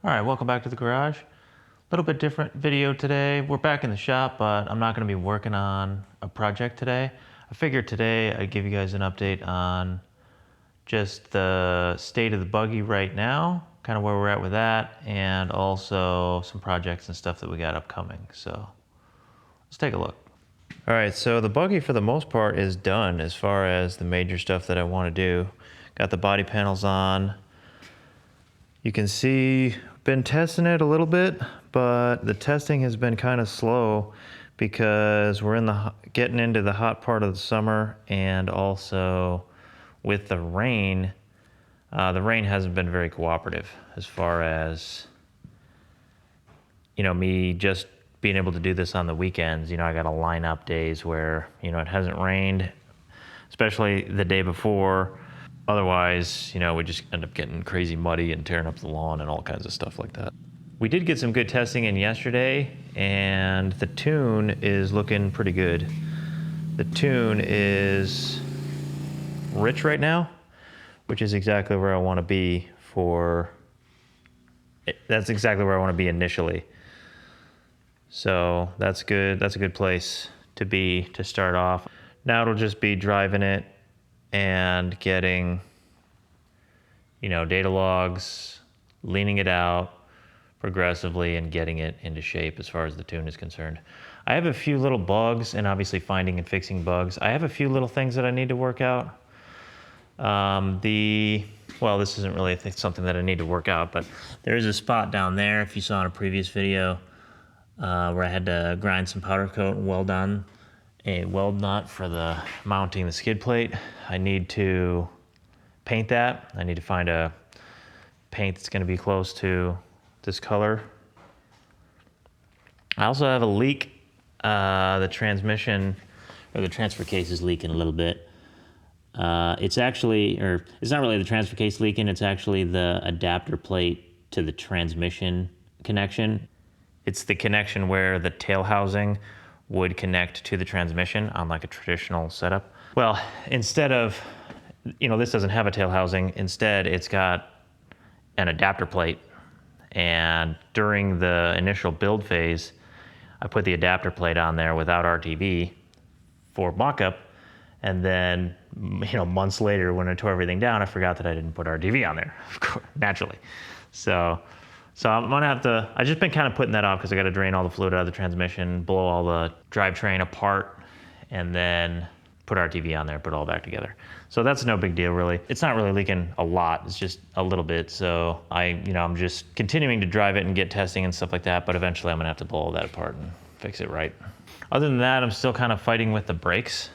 All right, welcome back to the garage. A little bit different video today. We're back in the shop, but I'm not going to be working on a project today. I figured today I'd give you guys an update on just the state of the buggy right now, kind of where we're at with that, and also some projects and stuff that we got upcoming. So let's take a look. All right, so the buggy for the most part is done as far as the major stuff that I want to do. Got the body panels on. You can see, been testing it a little bit, but the testing has been kind of slow because we're getting into the hot part of the summer, and also with the rain hasn't been very cooperative as far as, me just being able to do this on the weekends. I got to line up days where, it hasn't rained, especially the day before. Otherwise, we just end up getting crazy muddy and tearing up the lawn and all kinds of stuff like that. We did get some good testing in yesterday, and the tune is looking pretty good. The tune is rich right now, which is exactly where I want to be that's exactly where I want to be initially. So that's good. That's a good place to be to start off. Now it'll just be driving it and getting, data logs, leaning it out progressively and getting it into shape as far as the tune is concerned. I have a few little bugs, and obviously finding and fixing bugs. I have a few little things that I need to work out. This isn't really something that I need to work out, but there is a spot down there, if you saw in a previous video, where I had to grind some powder coat and weld on a weld nut for mounting the skid plate. I need to paint that. I need to find a paint that's going to be close to this color. I also have a leak. The transmission, or the transfer case, is leaking a little bit. It's not really the transfer case leaking, it's actually the adapter plate to the transmission connection. It's the connection where the tail housing would connect to the transmission on like a traditional setup. Well, instead of, this doesn't have a tail housing. Instead, it's got an adapter plate. And during the initial build phase, I put the adapter plate on there without RTV for mock-up. And then, months later, when I tore everything down, I forgot that I didn't put RTV on there, of course, naturally. So I'm gonna have to, I've just been kind of putting that off because I got to drain all the fluid out of the transmission, blow all the drivetrain apart, and then put RTV on there, put it all back together. So that's no big deal, really. It's not really leaking a lot, it's just a little bit. So I'm just continuing to drive it and get testing and stuff like that, but eventually I'm gonna have to blow all that apart and fix it right. Other than that, I'm still kind of fighting with the brakes.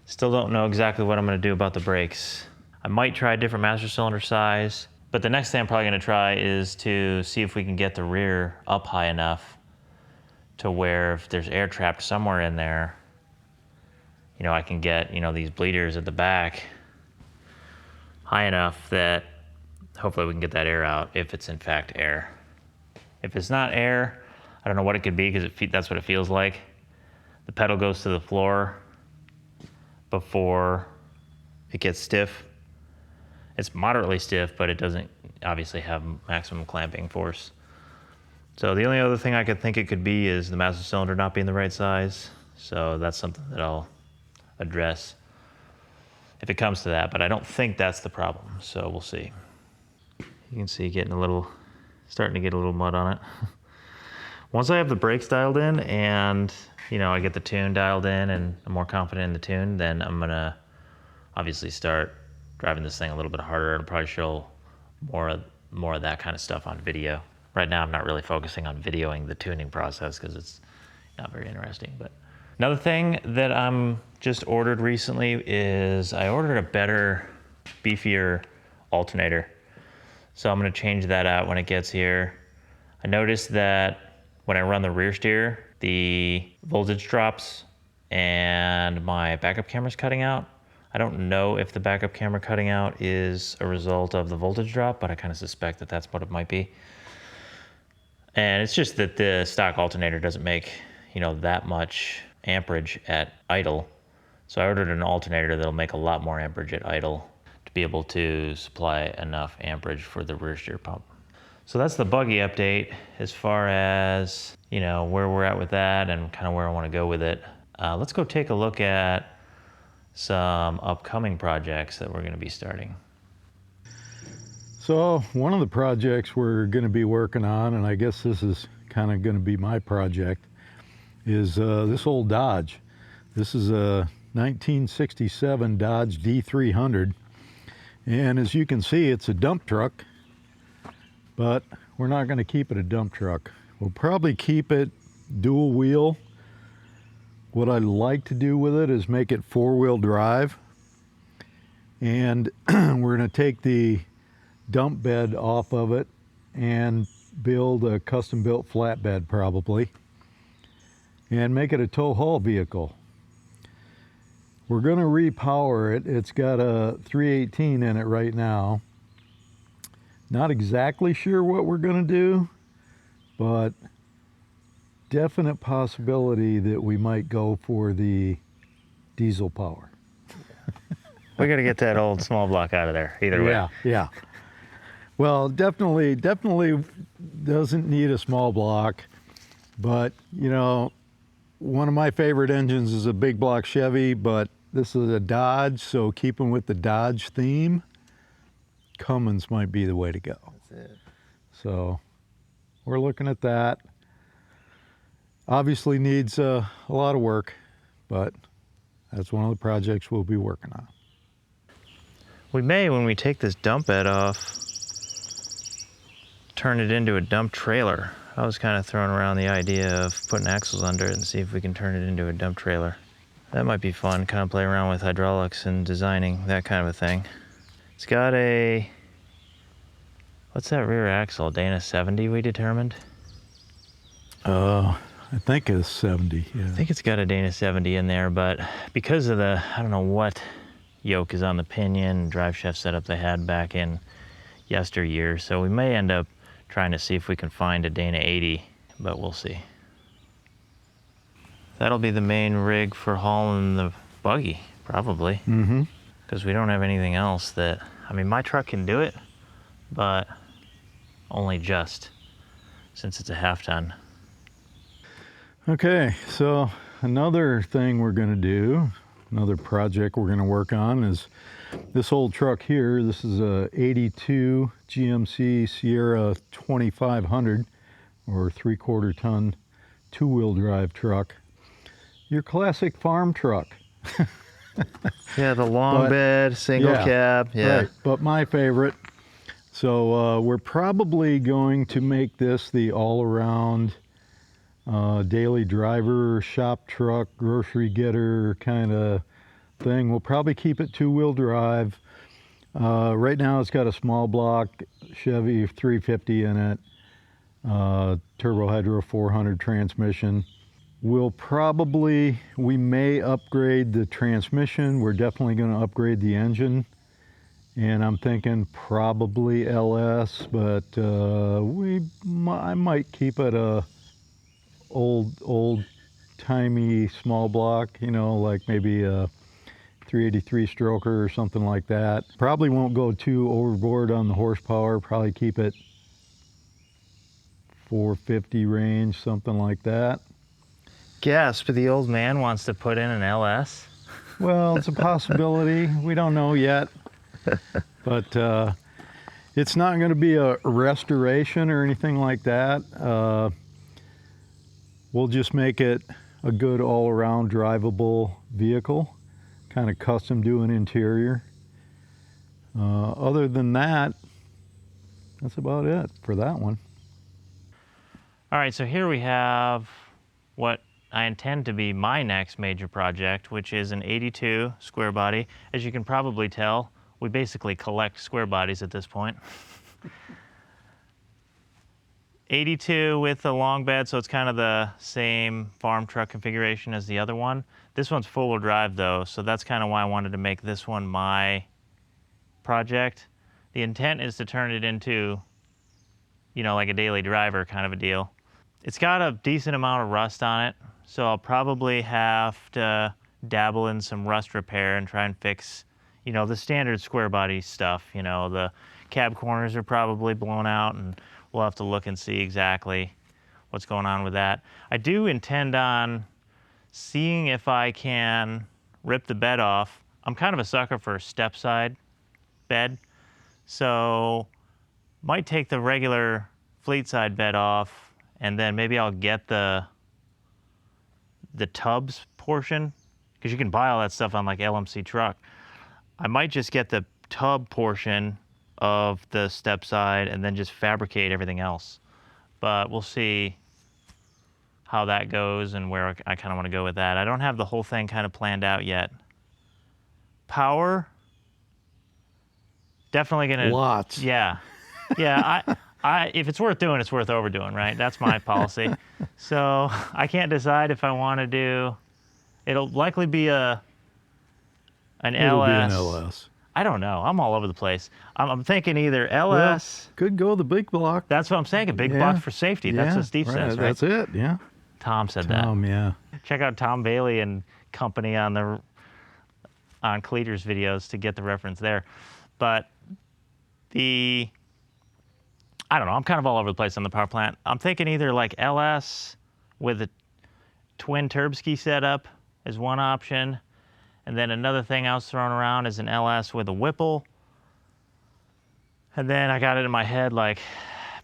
Still don't know exactly what I'm gonna do about the brakes. I might try a different master cylinder size, but the next thing I'm probably gonna try is to see if we can get the rear up high enough to where if there's air trapped somewhere in there, I can get, these bleeders at the back high enough that hopefully we can get that air out if it's in fact air. If it's not air, I don't know what it could be because that's what it feels like. The pedal goes to the floor before it gets stiff. It's moderately stiff, but it doesn't obviously have maximum clamping force. So the only other thing I could think it could be is the master cylinder not being the right size. So that's something that I'll address if it comes to that, but I don't think that's the problem. So we'll see. You can see starting to get a little mud on it. Once I have the brakes dialed in and, I get the tune dialed in and I'm more confident in the tune, then I'm gonna obviously start driving this thing a little bit harder and probably show more of that kind of stuff on video. Right now I'm not really focusing on videoing the tuning process because it's not very interesting. But another thing that I'm just ordered recently is I ordered a better, beefier alternator. So I'm gonna change that out when it gets here. I noticed that when I run the rear steer, the voltage drops and my backup camera's cutting out. I don't know if the backup camera cutting out is a result of the voltage drop, but I kind of suspect that that's what it might be. And it's just that the stock alternator doesn't make, that much amperage at idle. So I ordered an alternator that'll make a lot more amperage at idle. be able to supply enough amperage for the rear steer pump. So that's the buggy update as far as, you know, where we're at with that and kind of where I want to go with it. Let's go take a look at some upcoming projects that we're going to be starting. So one of the projects we're going to be working on, and I guess this is kind of going to be my project, is this old Dodge. This is a 1967 Dodge D300, and as you can see, it's a dump truck, but we're not going to keep it a dump truck. We'll probably keep it dual wheel. What I'd like to do with it is make it four-wheel drive, and we're going to take the dump bed off of it and build a custom-built flatbed probably, and make it a tow haul vehicle. We're going to repower it. It's got a 318 in it right now. Not exactly sure what we're going to do, but definite possibility that we might go for the diesel power. We got to get that old small block out of there either way. Yeah. Well, definitely doesn't need a small block, but you know, one of my favorite engines is a big block Chevy, but this is a Dodge, so keeping with the Dodge theme, Cummins might be the way to go. That's it. So we're looking at that. Obviously needs a lot of work, but that's one of the projects we'll be working on. We may, when we take this dump bed off, turn it into a dump trailer. I was kind of throwing around the idea of putting axles under it and see if we can turn it into a dump trailer. That might be fun, kind of play around with hydraulics and designing, that kind of a thing. It's got a, what's that rear axle, Dana 70 we determined? I think it's 70, yeah. I think it's got a Dana 70 in there, but because of the, I don't know what yoke is on the pinion and drive shaft setup they had back in yesteryear, so we may end up trying to see if we can find a Dana 80, but we'll see. That'll be the main rig for hauling the buggy, probably. Because we don't have anything else that, I mean, my truck can do it, but only just, since it's a half ton. Okay, so another thing we're going to do, another project we're going to work on is this old truck here. This is a 82 GMC Sierra 2500, or 3/4 ton two-wheel drive truck. Your classic farm truck. Yeah, the long bed, single cab. Yeah, right, but my favorite. So we're probably going to make this the all-around daily driver, shop truck, grocery getter kind of thing. We'll probably keep it two-wheel drive. Right now it's got a small block Chevy 350 in it, turbo hydro 400 transmission. We may upgrade the transmission. We're definitely going to upgrade the engine, and I'm thinking probably LS, but I might keep it a old timey small block, you know, like maybe a 383 stroker or something like that. Probably won't go too overboard on the horsepower, probably keep it 450 range, something like that. Gasp, the old man wants to put in an LS. Well, it's a possibility. We don't know yet. But it's not going to be a restoration or anything like that. We'll just make it a good all-around drivable vehicle, kind of custom do an interior. Other than that, that's about it for that one. All right, so here we have what I intend to be my next major project, which is an 82 square body. As you can probably tell, we basically collect square bodies at this point. 82 with the long bed, so it's kind of the same farm truck configuration as the other one. This one's four-wheel drive though, so that's kind of why I wanted to make this one my project. The intent is to turn it into, you know, like a daily driver kind of a deal. It's got a decent amount of rust on it, so I'll probably have to dabble in some rust repair and try and fix, you know, the standard square body stuff. You know, the cab corners are probably blown out, and we'll have to look and see exactly what's going on with that. I do intend on seeing if I can rip the bed off. I'm kind of a sucker for a step side bed, so might take the regular fleet side bed off, and then maybe I'll get the tubs portion, because you can buy all that stuff on like LMC truck. I might just get the tub portion of the step side and then just fabricate everything else. But we'll see how that goes and where I kind of want to go with that. I don't have the whole thing kind of planned out yet. Power, definitely gonna. Lots. Yeah, yeah. I if it's worth doing, it's worth overdoing, right? That's my policy. So I can't decide if I want to do. It'll likely be an It'll LS. be an LS. I don't know. I'm all over the place. I'm thinking either LS. Well, could go the big block. That's what I'm saying. A big block for safety. That's what Steve says, right? That's it. Yeah. Tom said Tom, yeah. Check out Tom Bailey and company on Cleater's videos to get the reference there. But I don't know. I'm kind of all over the place on the power plant. I'm thinking either like LS with a twin turbski setup is one option. And then another thing I was throwing around is an LS with a Whipple. And then I got it in my head like,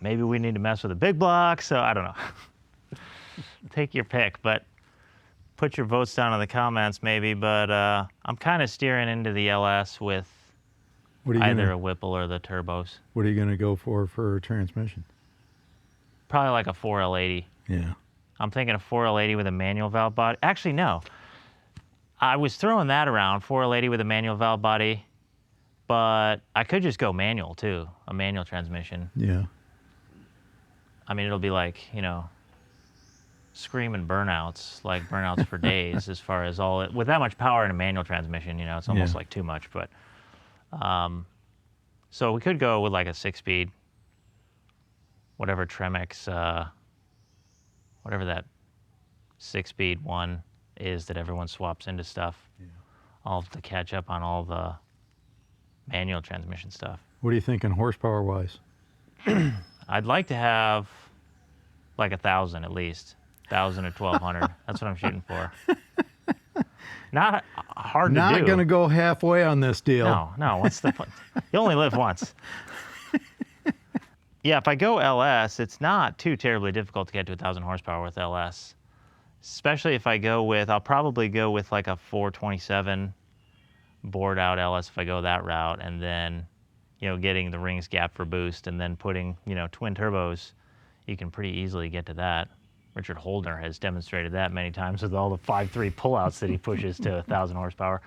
maybe we need to mess with a big block. So I don't know. Take your pick, but put your votes down in the comments maybe. But I'm kind of steering into the LS with either a Whipple or the turbos. What are you going to go for transmission? Probably like a 4L80. Yeah. I'm thinking a 4L80 with a manual valve body. Actually, no. I was throwing that around, 4L80 with a manual valve body, but I could just go manual too, a manual transmission. Yeah. I mean, it'll be like, you know, screaming burnouts, like burnouts for days as far as all it, with that much power in a manual transmission, you know, it's almost like too much, but, so we could go with like a 6-speed, whatever Tremex, whatever that 6-speed one is that everyone swaps into stuff. Yeah. I'll have to catch up on all the manual transmission stuff. What are you thinking horsepower wise? I'd like to have like 1,000 at least, 1,000 or 1,200. That's what I'm shooting for. Not hard to do. Not going to go halfway on this deal. No. What's the point? You only live once. Yeah, if I go LS, it's not too terribly difficult to get to 1,000 horsepower with LS. Especially if I go with, I'll probably go with like a 427 bored out LS if I go that route, and then, you know, getting the rings gap for boost and then putting, you know, twin turbos, you can pretty easily get to that. Richard Holdner has demonstrated that many times with all the 5.3 pullouts that he pushes to 1,000 horsepower.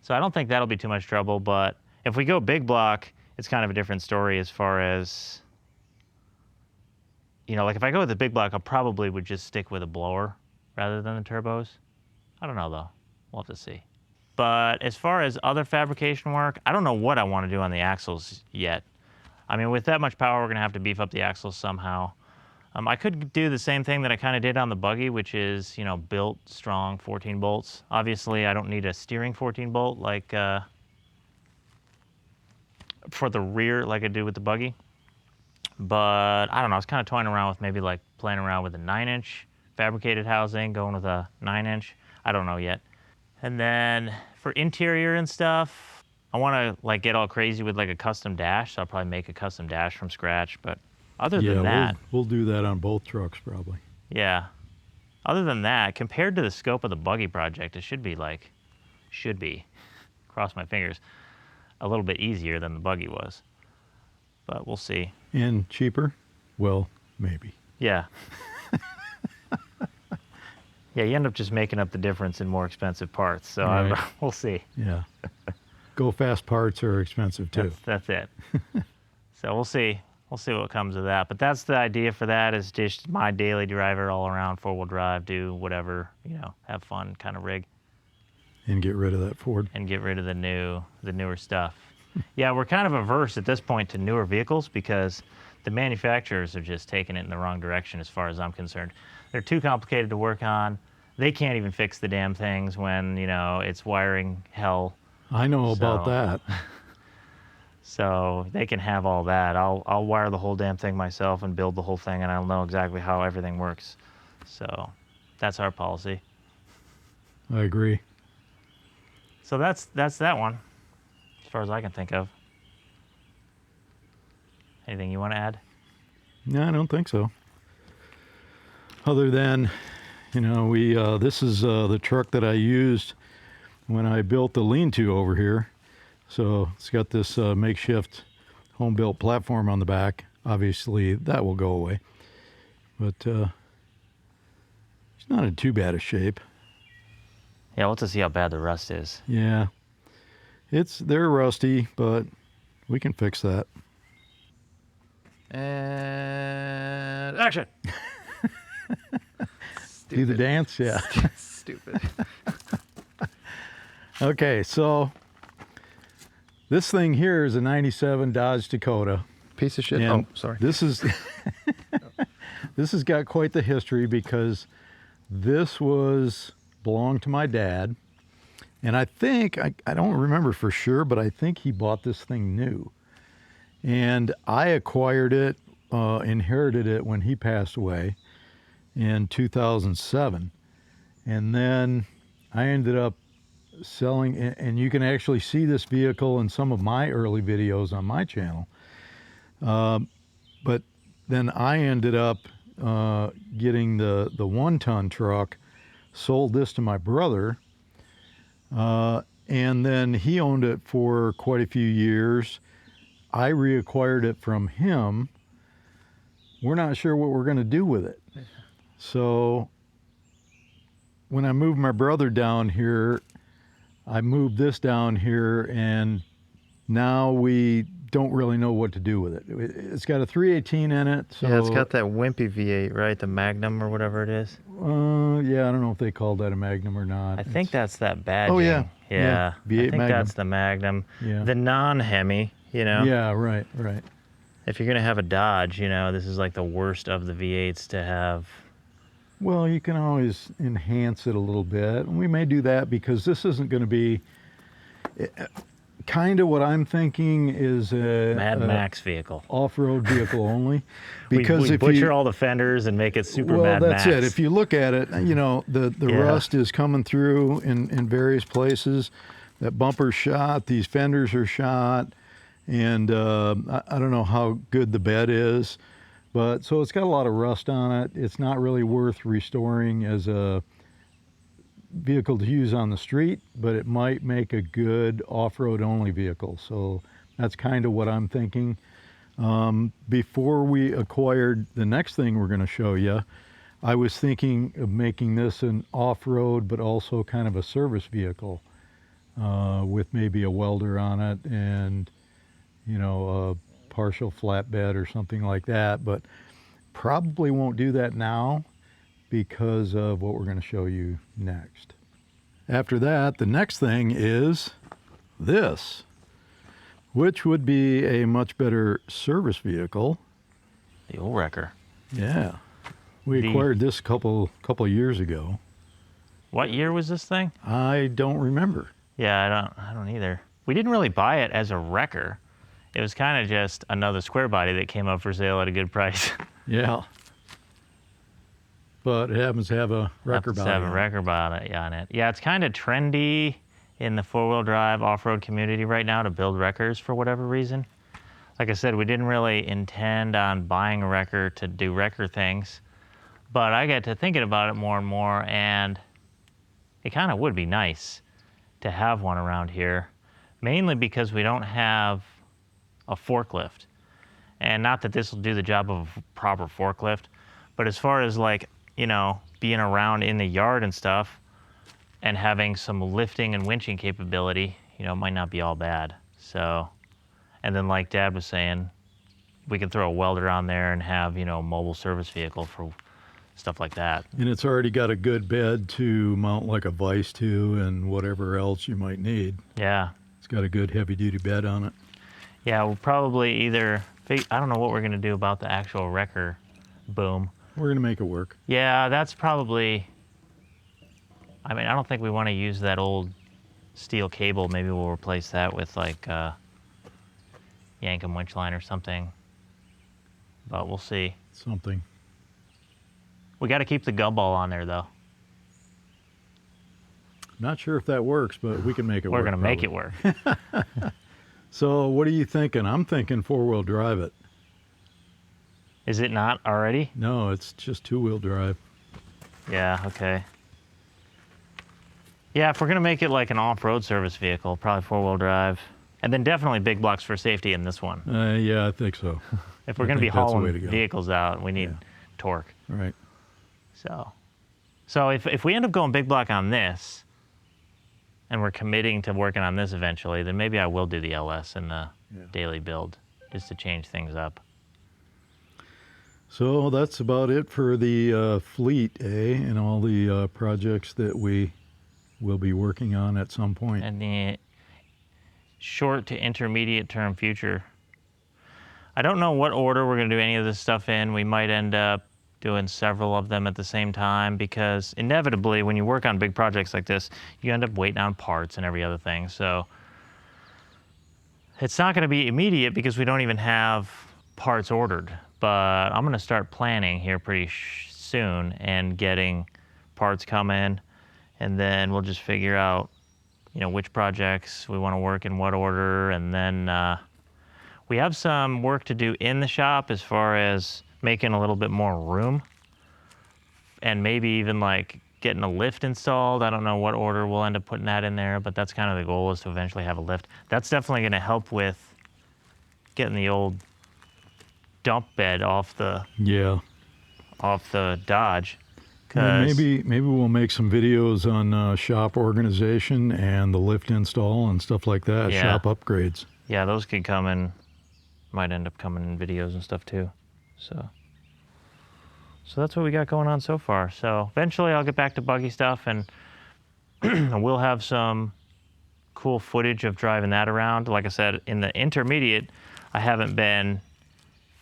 So I don't think that'll be too much trouble, but if we go big block, it's kind of a different story as far as, you know, like if I go with the big block, I probably would just stick with a blower rather than the turbos. I don't know though, we'll have to see. But as far as other fabrication work, I don't know what I want to do on the axles yet. I mean, with that much power, we're gonna have to beef up the axles somehow. I could do the same thing that I kind of did on the buggy, which is, you know, built strong 14 bolts. Obviously, I don't need a steering 14 bolt like for the rear like I do with the buggy. But I don't know, I was kind of toying around with maybe like playing around with a 9-inch fabricated housing, going with a 9-inch. I don't know yet. And then for interior and stuff, I want to like get all crazy with like a custom dash. So I'll probably make a custom dash from scratch. But other than that, we'll do that on both trucks probably. Yeah. Other than that, compared to the scope of the buggy project, it should be, cross my fingers, a little bit easier than the buggy was. But we'll see. And cheaper? Well, maybe. Yeah. Yeah, you end up just making up the difference in more expensive parts. So right. We'll see. Yeah. Go fast parts are expensive too. That's it. So we'll see. We'll see what comes of that. But that's the idea for that, is just my daily driver all around, 4-wheel drive, do whatever, you know, have fun kind of rig. And get rid of that Ford. And get rid of the newer stuff. Yeah, we're kind of averse at this point to newer vehicles because the manufacturers are just taking it in the wrong direction as far as I'm concerned. They're too complicated to work on. They can't even fix the damn things when, you know, it's wiring hell. I know about So- that. So they can have all that. I'll wire the whole damn thing myself and build the whole thing, and I'll know exactly how everything works. So that's our policy. I agree. So that's that one, as far as I can think of. Anything you want to add? No, I don't think so. Other than, you know, this is the truck that I used when I built the lean-to over here. So it's got this makeshift home-built platform on the back. Obviously, that will go away. But it's not in too bad a shape. Yeah, we'll have to see how bad the rust is. Yeah, they're rusty, but we can fix that. And action. Do the dance, yeah. Stupid. Okay, so this thing here is a '97 Dodge Dakota. Piece of shit. And Oh, sorry. This is this has got quite the history because this belonged to my dad, and I think I don't remember for sure, but I think he bought this thing new, and I acquired it, inherited it when he passed away in 2007, and then I ended up selling, and you can actually see this vehicle in some of my early videos on my channel. But then I ended up getting the 1-ton truck, sold this to my brother, and then he owned it for quite a few years. I reacquired it from him. We're not sure what we're going to do with it. So when I moved my brother down here, I moved this down here, and now we don't really know what to do with it. It's got a 318 in it. So, Yeah, it's got that wimpy V8, right? The Magnum or whatever it is. yeah, I don't know if they called that a Magnum or not. I think that's that badging. Oh, yeah. Yeah. Yeah, V8 I think Magnum. that's the Magnum. Yeah. The non-Hemi, you know? Yeah, right. If you're going to have a Dodge, you know, this is like the worst of the V8s to have. Well, you can always enhance it a little bit. And we may do that because this isn't going to be... Kind of what I'm thinking is a Mad Max vehicle. Off-road vehicle only. Because we if butcher you, all the fenders and make it super well, Mad that's Max. it. If you look at it, you know, the Yeah. rust is coming through in various places. That bumper's shot, these fenders are shot, and I don't know how good the bed is, but so it's got a lot of rust on it. It's not really worth restoring as a vehicle to use on the street, but it might make a good off-road only vehicle. So that's kind of what I'm thinking. Before we acquired the next thing we're going to show you, I was thinking of making this an off-road, but also kind of a service vehicle with maybe a welder on it and, you know, a partial flatbed or something like that. But probably won't do that now because of what we're going to show you next. After that, the next thing is this, which would be a much better service vehicle. The old wrecker. Yeah. We The- acquired this a couple years ago. What year was this thing? I don't remember. Yeah, I don't either. We didn't really buy it as a wrecker. It was kind of just another square body that came up for sale at a good price. Yeah. But it happens to have a wrecker Happens to body. have a on it. wrecker body on it. Yeah, it's kind of trendy in the four-wheel drive off-road community right now to build wreckers for whatever reason. Like I said, we didn't really intend on buying a wrecker to do wrecker things, but I got to thinking about it more and more, and it kind of would be nice to have one around here, mainly because we don't have a forklift. And not that this will do the job of a proper forklift, but as far as like, you know, being around in the yard and stuff and having some lifting and winching capability, you know, it might not be all bad. So, and then like Dad was saying, we can throw a welder on there and have, you know, a mobile service vehicle for stuff like that. And it's already got a good bed to mount like a vise to and whatever else you might need. Yeah. It's got a good heavy duty bed on it. Yeah, we'll probably either, I don't know what we're going to do about the actual wrecker boom. We're going to make it work. Yeah, that's probably, I mean, I don't think we want to use that old steel cable. Maybe we'll replace that with like Yankum winch line or something. But we'll see. Something. We got to keep the gumball on there though. Not sure if that works, but we can make it work. We're gonna make it work. So what are you thinking? I'm thinking four-wheel drive it. Is it not already? No, it's just two-wheel drive. Yeah, okay. Yeah, if we're gonna make it like an off-road service vehicle, probably four-wheel drive. And then definitely big blocks for safety in this one. Yeah, I think so. If we're gonna be think that's the way hauling to go. vehicles out, we need Yeah. torque. Right. So if we end up going big block on this, and we're committing to working on this eventually, then maybe I will do the LS in the daily build, just to change things up. So that's about it for the fleet, and all the projects that we will be working on at some point. And the short to intermediate term future. I don't know what order we're gonna do any of this stuff in. We might end up doing several of them at the same time, because inevitably when you work on big projects like this, you end up waiting on parts and every other thing. So it's not gonna be immediate because we don't even have parts ordered, but I'm gonna start planning here pretty soon and getting parts coming, and then we'll just figure out, you know, which projects we wanna work in what order, and then we have some work to do in the shop as far as making a little bit more room, and maybe even like getting a lift installed. I don't know what order we'll end up putting that in there, but that's kind of the goal, is to eventually have a lift. That's definitely going to help with getting the old dump bed off the Dodge. And maybe we'll make some videos on shop organization and the lift install and stuff like that. Yeah. Shop upgrades. Yeah, those could come in, might end up coming in videos and stuff too. So that's what we got going on so far. So eventually I'll get back to buggy stuff, and we'll have some cool footage of driving that around. Like I said, in the intermediate, I haven't been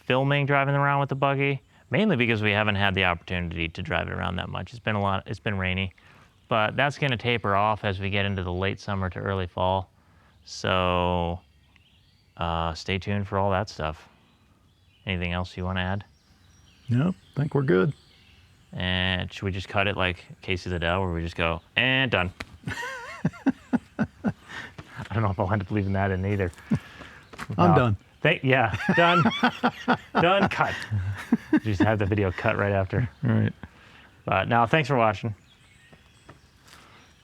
filming driving around with the buggy, mainly because we haven't had the opportunity to drive it around that much. It's been rainy, but that's gonna taper off as we get into the late summer to early fall. So stay tuned for all that stuff. Anything else you want to add? Nope, think we're good. And should we just cut it like Casey Liddell, where we just go, and done? I don't know if I'll end up leaving that in either. I'm done. Yeah, done. Done, cut. Just have the video cut right after. All right. But now, thanks for watching.